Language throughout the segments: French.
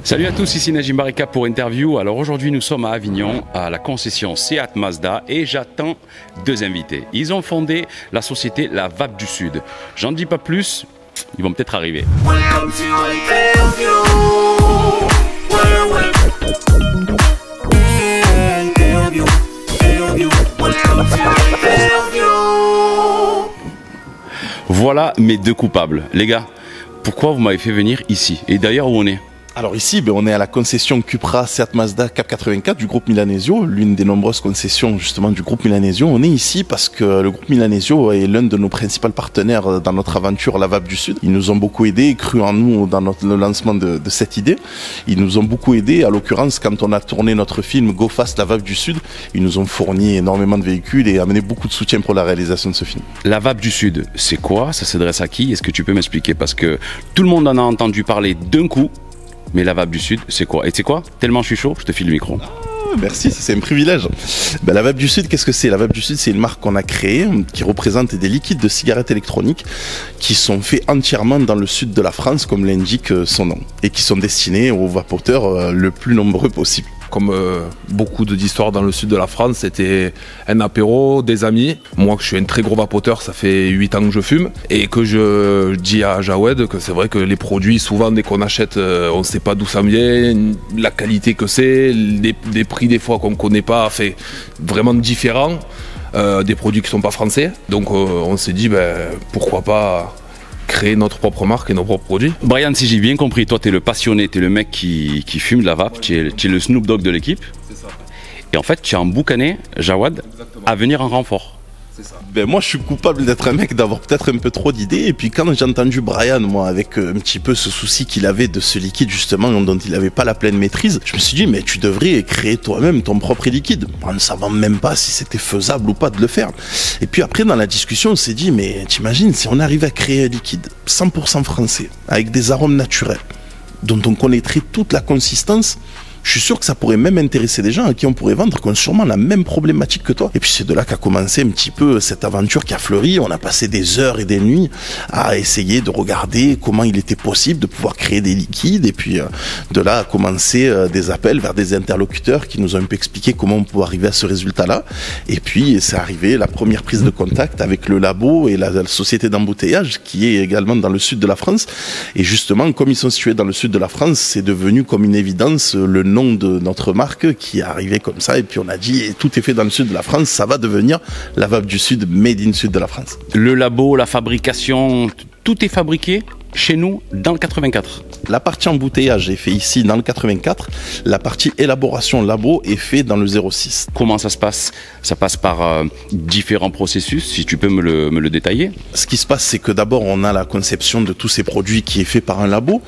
Salut à tous, ici Najim Barika pour Interview. Alors aujourd'hui nous sommes à Avignon, à la concession Seat Mazda et j'attends deux invités. Ils ont fondé la société La Vape du Sud. J'en dis pas plus, ils vont peut-être arriver. Voilà mes deux coupables. Les gars, pourquoi vous m'avez fait venir ici? Et d'ailleurs où on est? Alors ici, on est à la concession Cupra Seat Mazda Cap 84 du groupe Milanesio, l'une des nombreuses concessions justement du groupe Milanesio. On est ici parce que le groupe Milanesio est l'un de nos principaux partenaires dans notre aventure La Vape du Sud. Ils nous ont beaucoup aidés, cru en nous dans le lancement de cette idée. Ils nous ont beaucoup aidés, à l'occurrence quand on a tourné notre film Go Fast La Vape du Sud, ils nous ont fourni énormément de véhicules et amené beaucoup de soutien pour la réalisation de ce film. La Vape du Sud, c'est quoi? Ça s'adresse à qui? Est-ce que tu peux m'expliquer? Parce que tout le monde en a entendu parler d'un coup. Mais la Vape du Sud, c'est quoi? Et tu sais quoi? Tellement je suis chaud, je te file le micro. Merci, c'est un privilège. La Vape du Sud, qu'est-ce que c'est? La Vape du Sud, c'est une marque qu'on a créée qui représente des liquides de cigarettes électroniques qui sont faits entièrement dans le sud de la France, comme l'indique son nom, et qui sont destinés aux vapoteurs le plus nombreux possible. Comme beaucoup d'histoires dans le sud de la France, c'était un apéro, des amis. Moi, je suis un très gros vapoteur, ça fait 8 ans que je fume. Et que je dis à Jawed que c'est vrai que les produits, souvent, dès qu'on achète, on ne sait pas d'où ça vient, la qualité que c'est, des prix des fois qu'on ne connaît pas, fait vraiment différents, des produits qui ne sont pas français. Donc on s'est dit, pourquoi pas créer notre propre marque et nos propres produits. Brian, si j'ai bien compris, toi tu es le passionné, tu es le mec qui fume de la vape, tu es le Snoop Dogg de l'équipe. C'est ça. Et en fait tu as emboucané Jawed à venir en renfort. C'est ça. Moi je suis coupable d'être un mec, d'avoir peut-être un peu trop d'idées, et puis quand j'ai entendu Brian, moi, avec un petit peu ce souci qu'il avait de ce liquide justement dont il n'avait pas la pleine maîtrise, je me suis dit mais tu devrais créer toi-même ton propre liquide, en ne savant même pas si c'était faisable ou pas de le faire. Et puis après dans la discussion on s'est dit mais t'imagines si on arrivait à créer un liquide 100% français, avec des arômes naturels, dont on connaîtrait toute la consistance. Je suis sûr que ça pourrait même intéresser des gens à qui on pourrait vendre, qui ont sûrement la même problématique que toi. Et puis c'est de là qu'a commencé un petit peu cette aventure qui a fleuri. On a passé des heures et des nuits à essayer de regarder comment il était possible de pouvoir créer des liquides. Et puis de là a commencé des appels vers des interlocuteurs qui nous ont un peu expliqué comment on pouvait arriver à ce résultat-là. Et puis c'est arrivé la première prise de contact avec le labo et la société d'embouteillage qui est également dans le sud de la France. Et justement, comme ils sont situés dans le sud de la France, c'est devenu comme une évidence le nom de notre marque qui est arrivé comme ça, et puis on a dit tout est fait dans le sud de la France, ça va devenir La Vape du Sud, made in sud de la France. Le labo, la fabrication, tout est fabriqué chez nous dans le 84. La partie embouteillage est fait ici dans le 84, la partie élaboration labo est fait dans le 06. Comment ça se passe? Ça passe par différents processus, si tu peux me le détailler. Ce qui se passe, c'est que d'abord on a la conception de tous ces produits qui est fait par un labo.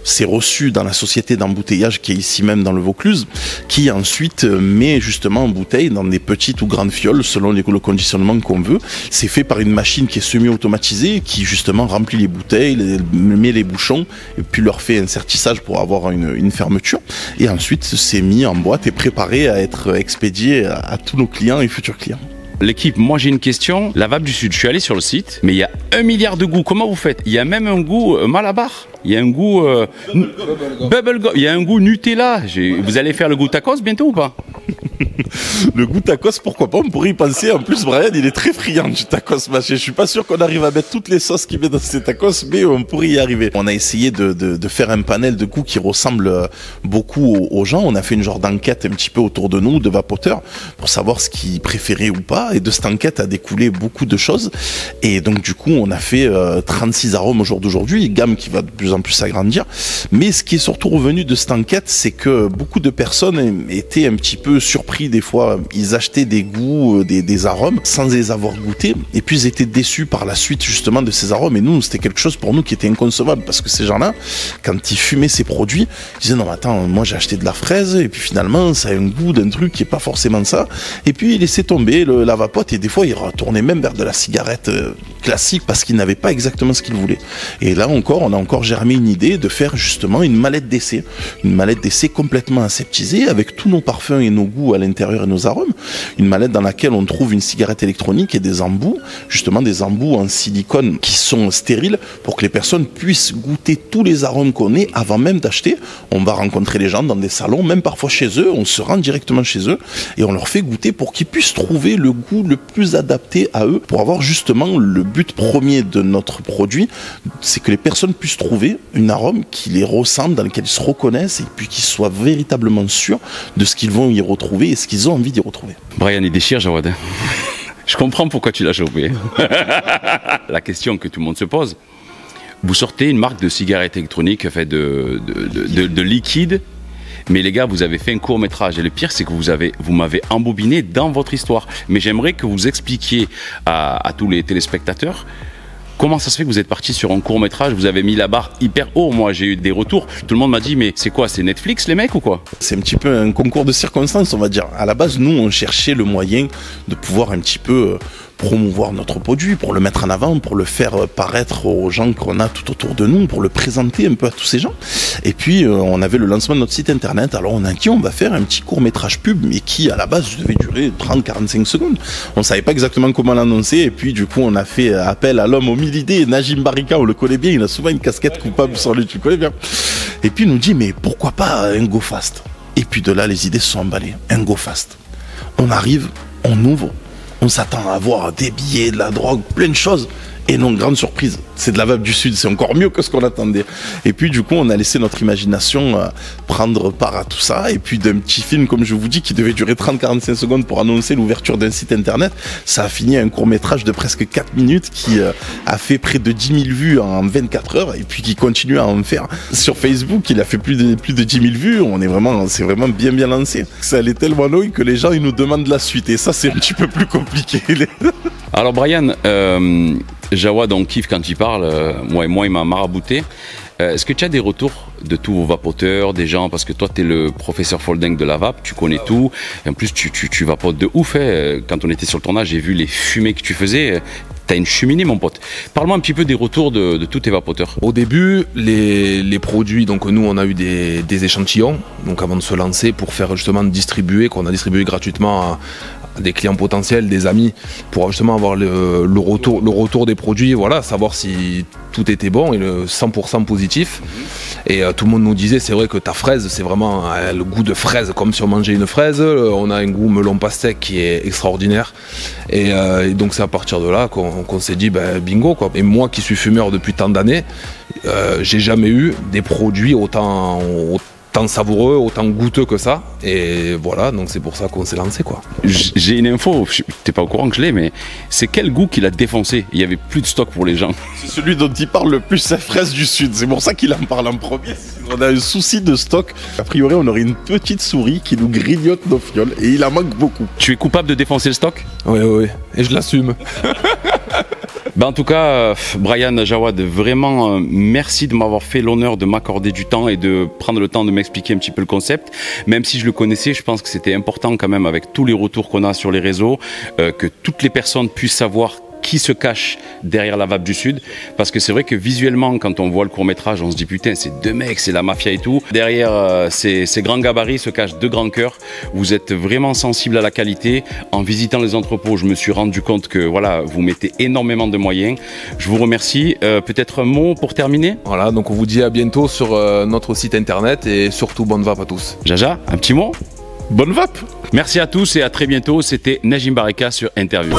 C'est reçu dans la société d'embouteillage qui est ici même dans le Vaucluse, qui ensuite met justement en bouteille dans des petites ou grandes fioles selon le conditionnement qu'on veut. C'est fait par une machine qui est semi-automatisée, qui justement remplit les bouteilles, met les bouchons et puis leur fait un sertissage pour avoir une fermeture. Et ensuite c'est mis en boîte et préparé à être expédié à tous nos clients et futurs clients. L'équipe, moi j'ai une question. La Vape du Sud, je suis allé sur le site, mais il y a 1 milliard de goûts. Comment vous faites? Il y a même un goût Malabar. Il y a un goût Bubblegum. Il y a un goût Nutella. Vous allez faire le goût tacos bientôt ou pas? Le goût tacos, pourquoi pas, on pourrait y penser. En plus, Brian, il est très friand du tacos mâché. Je suis pas sûr qu'on arrive à mettre toutes les sauces qu'il met dans ces tacos, mais on pourrait y arriver. On a essayé de faire un panel de goûts qui ressemble beaucoup aux gens. On a fait une genre d'enquête un petit peu autour de nous, de vapoteurs, pour savoir ce qu'ils préféraient ou pas. Et de cette enquête a découlé beaucoup de choses. Et donc, du coup, on a fait 36 arômes au jour d'aujourd'hui, gamme qui va de plus en plus s'agrandir. Mais ce qui est surtout revenu de cette enquête, c'est que beaucoup de personnes étaient un petit peu surpris des fois. Ils achetaient des goûts, des arômes sans les avoir goûtés, et puis ils étaient déçus par la suite justement de ces arômes. Et nous, c'était quelque chose pour nous qui était inconcevable, parce que ces gens-là, quand ils fumaient ces produits, ils disaient non mais attends, moi j'ai acheté de la fraise et puis finalement ça a un goût d'un truc qui est pas forcément ça. Et puis ils laissaient tomber la vapote, et des fois ils retournaient même vers de la cigarette classique parce qu'ils n'avaient pas exactement ce qu'ils voulaient. Et là encore, on a encore germé une idée de faire justement une mallette d'essai complètement aseptisée avec tous nos parfums et nos goûts à l'intérieur et nos arômes. Une mallette dans laquelle on trouve une cigarette électronique et des embouts, justement des embouts en silicone qui sont stériles pour que les personnes puissent goûter tous les arômes qu'on ait avant même d'acheter. On va rencontrer les gens dans des salons, même parfois chez eux, on se rend directement chez eux et on leur fait goûter pour qu'ils puissent trouver le goût le plus adapté à eux, pour avoir justement le but premier de notre produit, c'est que les personnes puissent trouver un arôme qui les ressemble, dans lequel ils se reconnaissent et puis qu'ils soient véritablement sûrs de ce qu'ils vont y retrouver et ce qu'ils ont envie d'y retrouver. Brian, il déchire, Jawad. Je comprends pourquoi tu l'as chopé. La question que tout le monde se pose, vous sortez une marque de cigarette électronique faite de liquide. Mais les gars, vous avez fait un court-métrage et le pire, c'est que vous m'avez embobiné dans votre histoire. Mais j'aimerais que vous expliquiez à tous les téléspectateurs comment ça se fait que vous êtes parti sur un court-métrage, vous avez mis la barre hyper haut. Moi, j'ai eu des retours. Tout le monde m'a dit, mais c'est quoi, c'est Netflix les mecs ou quoi? C'est un petit peu un concours de circonstances, on va dire. À la base, nous, on cherchait le moyen de pouvoir un petit peu promouvoir notre produit, pour le mettre en avant, pour le faire paraître aux gens qu'on a tout autour de nous, pour le présenter un peu à tous ces gens. Et puis, on avait le lancement de notre site internet. Alors, on a dit, on va faire un petit court-métrage pub, mais qui, à la base, devait durer 30-45 secondes. On savait pas exactement comment l'annoncer. Et puis, du coup, on a fait appel à l'homme aux 1000 idées. Najim Barika, on le connaît bien. Il a souvent une casquette coupable sur lui, tu le connais bien. Et puis, il nous dit, mais pourquoi pas un go fast? Et puis, de là, les idées se sont emballées. Un go fast. On arrive, on ouvre. On s'attend à avoir des billets, de la drogue, plein de choses. Et non, grande surprise, c'est de la vape du Sud, c'est encore mieux que ce qu'on attendait. Et puis du coup, on a laissé notre imagination prendre part à tout ça. Et puis d'un petit film, comme je vous dis, qui devait durer 30-45 secondes pour annoncer l'ouverture d'un site internet, ça a fini un court-métrage de presque 4 minutes qui a fait près de 10 000 vues en 24 heures et puis qui continue à en faire. Sur Facebook, il a fait plus de 10 000 vues, c'est vraiment bien lancé. Ça allait tellement loin que les gens, ils nous demandent la suite. Et ça, c'est un petit peu plus compliqué. Alors Brian, Jawad, on kiffe quand il parle, moi, il m'a marabouté. Est-ce que tu as des retours de tous vos vapoteurs, des gens, parce que toi tu es le professeur Folding de la vape, tu connais tout, et en plus tu vapotes de ouf, hein. Quand on était sur le tournage, j'ai vu les fumées que tu faisais, t'as une cheminée mon pote. Parle-moi un petit peu des retours de tous tes vapoteurs. Au début, les produits, donc nous on a eu des échantillons, donc avant de se lancer pour faire justement distribuer, qu'on a distribué gratuitement à des clients potentiels, des amis, pour justement avoir le retour des produits, voilà, savoir si tout était bon et le 100% positif. Et tout le monde nous disait, c'est vrai que ta fraise, c'est vraiment le goût de fraise, comme si on mangeait une fraise. On a un goût melon pastèque qui est extraordinaire. Et donc c'est à partir de là qu'on s'est dit, bingo quoi. Et moi qui suis fumeur depuis tant d'années, j'ai jamais eu des produits autant savoureux, autant goûteux que ça, et voilà, donc c'est pour ça qu'on s'est lancé quoi. J'ai une info, t'es pas au courant que je l'ai, mais c'est quel goût qu'il a défoncé? Il y avait plus de stock pour les gens. C'est celui dont il parle le plus, c'est fraise du Sud, c'est pour ça qu'il en parle en premier. On a un souci de stock, a priori on aurait une petite souris qui nous grignote nos fioles, et il en manque beaucoup. Tu es coupable de défoncer le stock? Oui, et je l'assume. En tout cas, Brian, Jawad, vraiment merci de m'avoir fait l'honneur de m'accorder du temps et de prendre le temps de m'expliquer un petit peu le concept. Même si je le connaissais, je pense que c'était important quand même, avec tous les retours qu'on a sur les réseaux, que toutes les personnes puissent savoir qui se cache derrière la vape du Sud, parce que c'est vrai que visuellement quand on voit le court-métrage on se dit putain c'est deux mecs, c'est la mafia et tout. Derrière ces grands gabarits se cachent deux grands cœurs. Vous êtes vraiment sensible à la qualité. En visitant les entrepôts, je me suis rendu compte que voilà, vous mettez énormément de moyens. Je vous remercie. Peut-être un mot pour terminer? Voilà, donc on vous dit à bientôt sur notre site internet et surtout bonne vape à tous. Jaja, un petit mot? Bonne vape! Merci à tous et à très bientôt. C'était Najim Barika sur Interview.